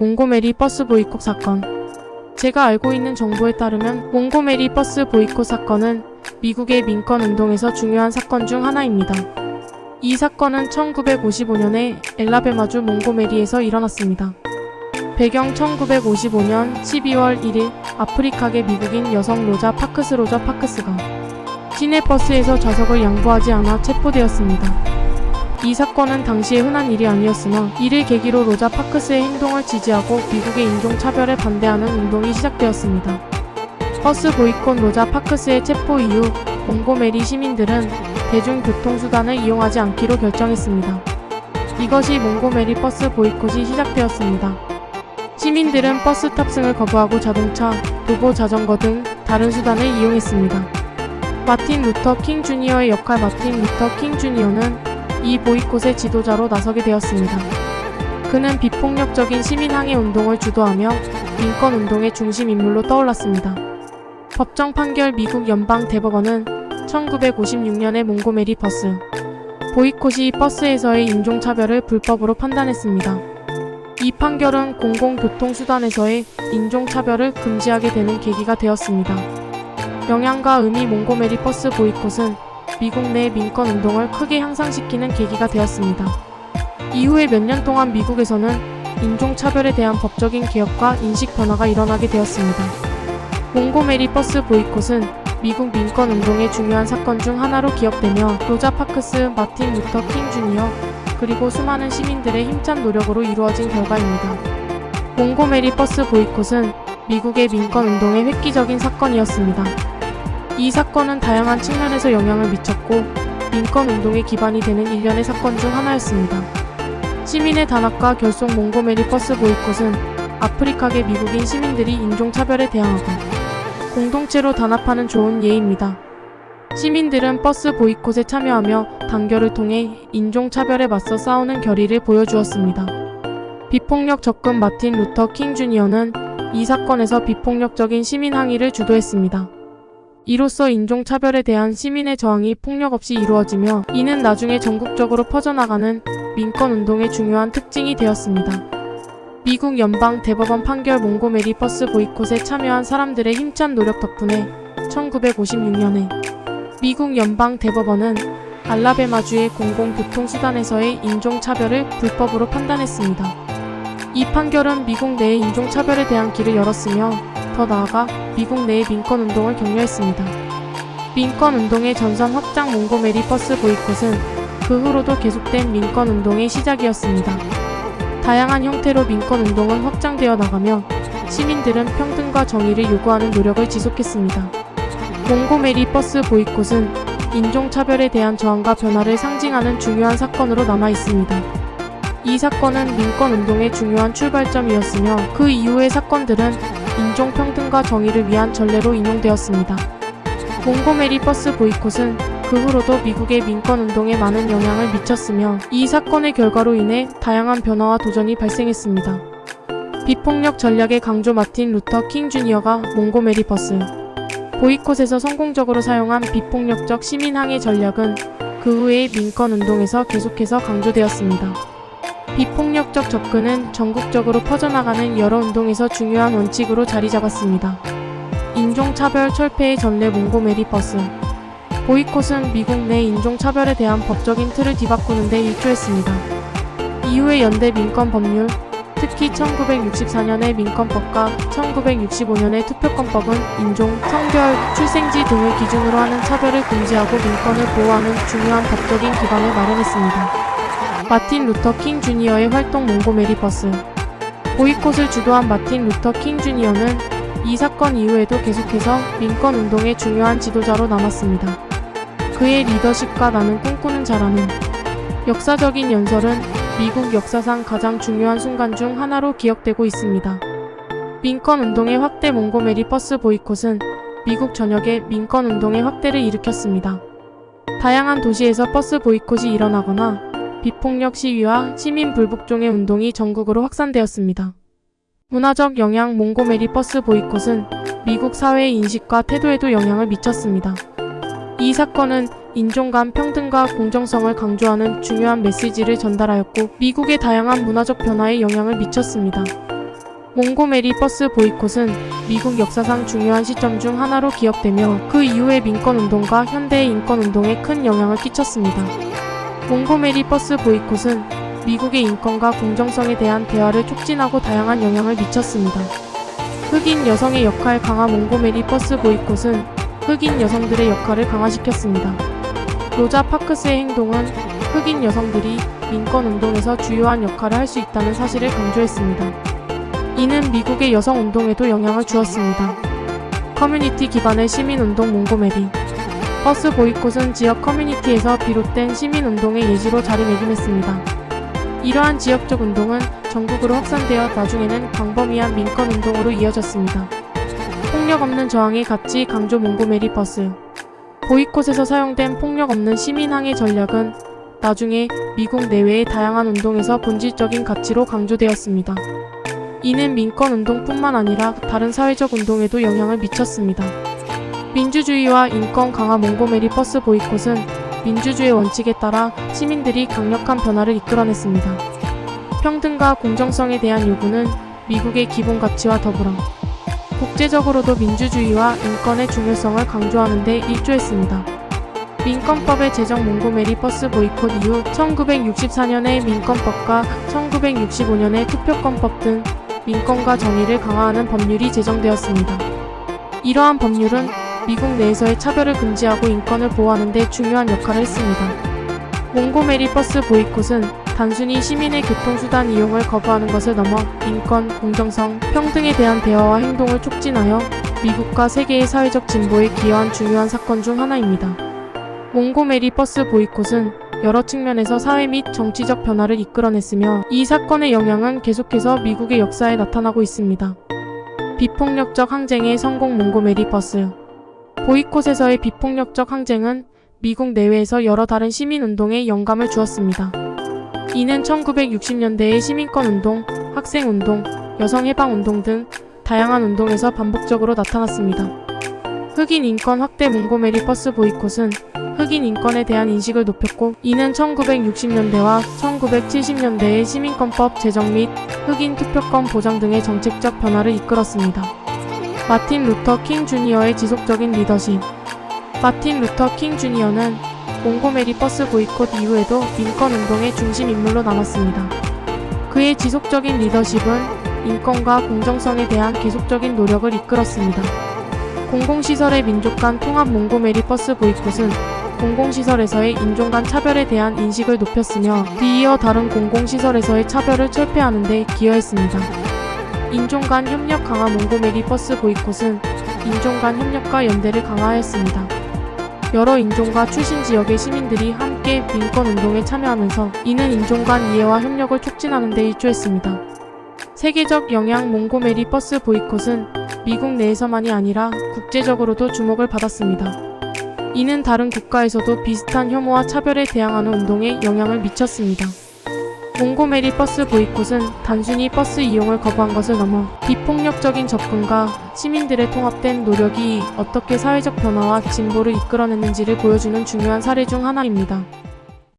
몽고메리 버스 보이콧 사건. 제가 알고 있는 정보에 따르면 몽고메리 버스 보이콧 사건은 미국의 민권운동에서 중요한 사건 중 하나입니다. 이 사건은 1955년에 엘라베마주 몽고메리에서 일어났습니다. 배경 1955년 12월 1일 아프리카계 미국인 여성 로자 파크스가 시내 버스에서 좌석을 양보하지 않아 체포되었습니다. 이 사건은 당시에 흔한 일이 아니었으나 이를 계기로 로자 파크스의 행동을 지지하고 미국의 인종차별에 반대하는 운동이 시작되었습니다. 버스 보이콧 로자 파크스의 체포 이후 몽고메리 시민들은 대중교통수단을 이용하지 않기로 결정했습니다. 이것이 몽고메리 버스 보이콧이 시작되었습니다. 시민들은 버스 탑승을 거부하고 자동차, 도보 자전거 등 다른 수단을 이용했습니다. 마틴 루터 킹 주니어의 역할 마틴 루터 킹 주니어는 이 보이콧의 지도자로 나서게 되었습니다. 그는 비폭력적인 시민항해 운동을 주도하며 민권운동의 중심 인물로 떠올랐습니다. 법정 판결 미국 연방 대법원은 1956년에 몽고메리 버스 보이콧이 버스에서의 인종차별을 불법으로 판단했습니다. 이 판결은 공공교통수단에서의 인종차별을 금지하게 되는 계기가 되었습니다. 영향과 의미 몽고메리 버스 보이콧은 미국 내 민권운동을 크게 향상시키는 계기가 되었습니다. 이후에 몇 년 동안 미국에서는 인종차별에 대한 법적인 개혁과 인식 변화가 일어나게 되었습니다. 몽고메리 버스 보이콧은 미국 민권운동의 중요한 사건 중 하나로 기억되며 로자 파크스, 마틴 루터 킹 주니어, 그리고 수많은 시민들의 힘찬 노력으로 이루어진 결과입니다. 몽고메리 버스 보이콧은 미국의 민권운동의 획기적인 사건이었습니다. 이 사건은 다양한 측면에서 영향을 미쳤고 민권운동의 기반이 되는 일련의 사건 중 하나였습니다. 시민의 단합과 결속 몽고메리 버스 보이콧은 아프리카계 미국인 시민들이 인종차별에 대항하고 공동체로 단합하는 좋은 예입니다. 시민들은 버스 보이콧에 참여하며 단결을 통해 인종차별에 맞서 싸우는 결의를 보여주었습니다. 비폭력 접근 마틴 루터 킹 주니어는 이 사건에서 비폭력적인 시민 항의를 주도했습니다. 이로써 인종차별에 대한 시민의 저항이 폭력 없이 이루어지며 이는 나중에 전국적으로 퍼져나가는 민권운동의 중요한 특징이 되었습니다. 미국 연방 대법원 판결 몽고메리 버스 보이콧에 참여한 사람들의 힘찬 노력 덕분에 1956년에 미국 연방 대법원은 알라베마주의 공공교통수단에서의 인종차별을 불법으로 판단했습니다. 이 판결은 미국 내의 인종차별에 대한 길을 열었으며 더 나아가 미국 내의 민권운동을 격려했습니다. 민권운동의 전선 확장 몽고메리 버스 보이콧은 그 후로도 계속된 민권운동의 시작이었습니다. 다양한 형태로 민권운동은 확장되어 나가며 시민들은 평등과 정의를 요구하는 노력을 지속했습니다. 몽고메리 버스 보이콧은 인종차별에 대한 저항과 변화를 상징하는 중요한 사건으로 남아 있습니다. 이 사건은 민권운동의 중요한 출발점이었으며 그 이후의 사건들은 인종평등과 정의를 위한 전례로 인용되었습니다. 몽고메리 버스 보이콧은 그 후로도 미국의 민권운동에 많은 영향을 미쳤으며 이 사건의 결과로 인해 다양한 변화와 도전이 발생했습니다. 비폭력 전략의 강조 마틴 루터 킹 주니어가 몽고메리 버스 보이콧에서 성공적으로 사용한 비폭력적 시민항해 전략은 그 후의 민권운동에서 계속해서 강조되었습니다. 비폭력적 접근은 전국적으로 퍼져나가는 여러 운동에서 중요한 원칙으로 자리 잡았습니다. 인종차별 철폐의 전례 몽고메리 버스 보이콧은 미국 내 인종차별에 대한 법적인 틀을 뒤바꾸는 데 일조했습니다. 이후의 연대 민권 법률, 특히 1964년의 민권법과 1965년의 투표권법은 인종, 성별, 출생지 등을 기준으로 하는 차별을 금지하고 민권을 보호하는 중요한 법적인 기반을 마련했습니다. 마틴 루터 킹 주니어의 활동 몽고메리 버스 보이콧을 주도한 마틴 루터 킹 주니어는 이 사건 이후에도 계속해서 민권운동의 중요한 지도자로 남았습니다. 그의 리더십과 나는 꿈꾸는 자라는 역사적인 연설은 미국 역사상 가장 중요한 순간 중 하나로 기억되고 있습니다. 민권운동의 확대 몽고메리 버스 보이콧은 미국 전역에 민권운동의 확대를 일으켰습니다. 다양한 도시에서 버스 보이콧이 일어나거나 비폭력 시위와 시민 불복종의 운동이 전국으로 확산되었습니다. 문화적 영향 몽고메리 버스 보이콧은 미국 사회의 인식과 태도에도 영향을 미쳤습니다. 이 사건은 인종 간 평등과 공정성을 강조하는 중요한 메시지를 전달하였고 미국의 다양한 문화적 변화에 영향을 미쳤습니다. 몽고메리 버스 보이콧은 미국 역사상 중요한 시점 중 하나로 기억되며 그 이후의 민권운동과 현대의 인권운동에 큰 영향을 끼쳤습니다. 몽고메리 버스 보이콧은 미국의 인권과 공정성에 대한 대화를 촉진하고 다양한 영향을 미쳤습니다. 흑인 여성의 역할 강화 몽고메리 버스 보이콧은 흑인 여성들의 역할을 강화시켰습니다. 로자 파크스의 행동은 흑인 여성들이 민권운동에서 주요한 역할을 할 수 있다는 사실을 강조했습니다. 이는 미국의 여성운동에도 영향을 주었습니다. 커뮤니티 기반의 시민운동 몽고메리 버스 보이콧은 지역 커뮤니티에서 비롯된 시민운동의 예시로 자리매김했습니다. 이러한 지역적 운동은 전국으로 확산되어 나중에는 광범위한 민권운동으로 이어졌습니다. 폭력 없는 저항의 가치 강조 몽고메리 버스 보이콧에서 사용된 폭력 없는 시민항해 전략은 나중에 미국 내외의 다양한 운동에서 본질적인 가치로 강조되었습니다. 이는 민권운동뿐만 아니라 다른 사회적 운동에도 영향을 미쳤습니다. 민주주의와 인권 강화 몽고메리 버스 보이콧은 민주주의 원칙에 따라 시민들이 강력한 변화를 이끌어냈습니다. 평등과 공정성에 대한 요구는 미국의 기본 가치와 더불어 국제적으로도 민주주의와 인권의 중요성을 강조하는 데 일조했습니다. 민권법의 제정 몽고메리 버스 보이콧 이후 1964년의 민권법과 1965년의 투표권법 등 민권과 정의를 강화하는 법률이 제정되었습니다. 이러한 법률은 미국 내에서의 차별을 금지하고 인권을 보호하는 데 중요한 역할을 했습니다. 몽고메리 버스 보이콧은 단순히 시민의 교통수단 이용을 거부하는 것을 넘어 인권, 공정성, 평등에 대한 대화와 행동을 촉진하여 미국과 세계의 사회적 진보에 기여한 중요한 사건 중 하나입니다. 몽고메리 버스 보이콧은 여러 측면에서 사회 및 정치적 변화를 이끌어냈으며 이 사건의 영향은 계속해서 미국의 역사에 나타나고 있습니다. 비폭력적 항쟁의 성공 몽고메리 버스 보이콧에서의 비폭력적 항쟁은 미국 내외에서 여러 다른 시민운동에 영감을 주었습니다. 이는 1960년대의 시민권운동, 학생운동, 여성해방운동 등 다양한 운동에서 반복적으로 나타났습니다. 흑인 인권 확대 몽고메리 버스 보이콧은 흑인 인권에 대한 인식을 높였고 이는 1960년대와 1970년대의 시민권법 제정 및 흑인 투표권 보장 등의 정책적 변화를 이끌었습니다. 마틴 루터 킹 주니어의 지속적인 리더십 마틴 루터 킹 주니어는 몽고메리 버스 보이콧 이후에도 민권운동의 중심 인물로 남았습니다. 그의 지속적인 리더십은 인권과 공정성에 대한 계속적인 노력을 이끌었습니다. 공공시설의 민족 간 통합 몽고메리 버스 보이콧은 공공시설에서의 인종 간 차별에 대한 인식을 높였으며 뒤이어 다른 공공시설에서의 차별을 철폐하는 데 기여했습니다. 인종 간 협력 강화 몽고메리 버스 보이콧은 인종 간 협력과 연대를 강화하였습니다. 여러 인종과 출신 지역의 시민들이 함께 민권운동에 참여하면서 이는 인종 간 이해와 협력을 촉진하는 데 일조했습니다. 세계적 영향 몽고메리 버스 보이콧은 미국 내에서만이 아니라 국제적으로도 주목을 받았습니다. 이는 다른 국가에서도 비슷한 혐오와 차별에 대항하는 운동에 영향을 미쳤습니다. 몽고메리 버스 보이콧은 단순히 버스 이용을 거부한 것을 넘어 비폭력적인 접근과 시민들의 통합된 노력이 어떻게 사회적 변화와 진보를 이끌어냈는지를 보여주는 중요한 사례 중 하나입니다.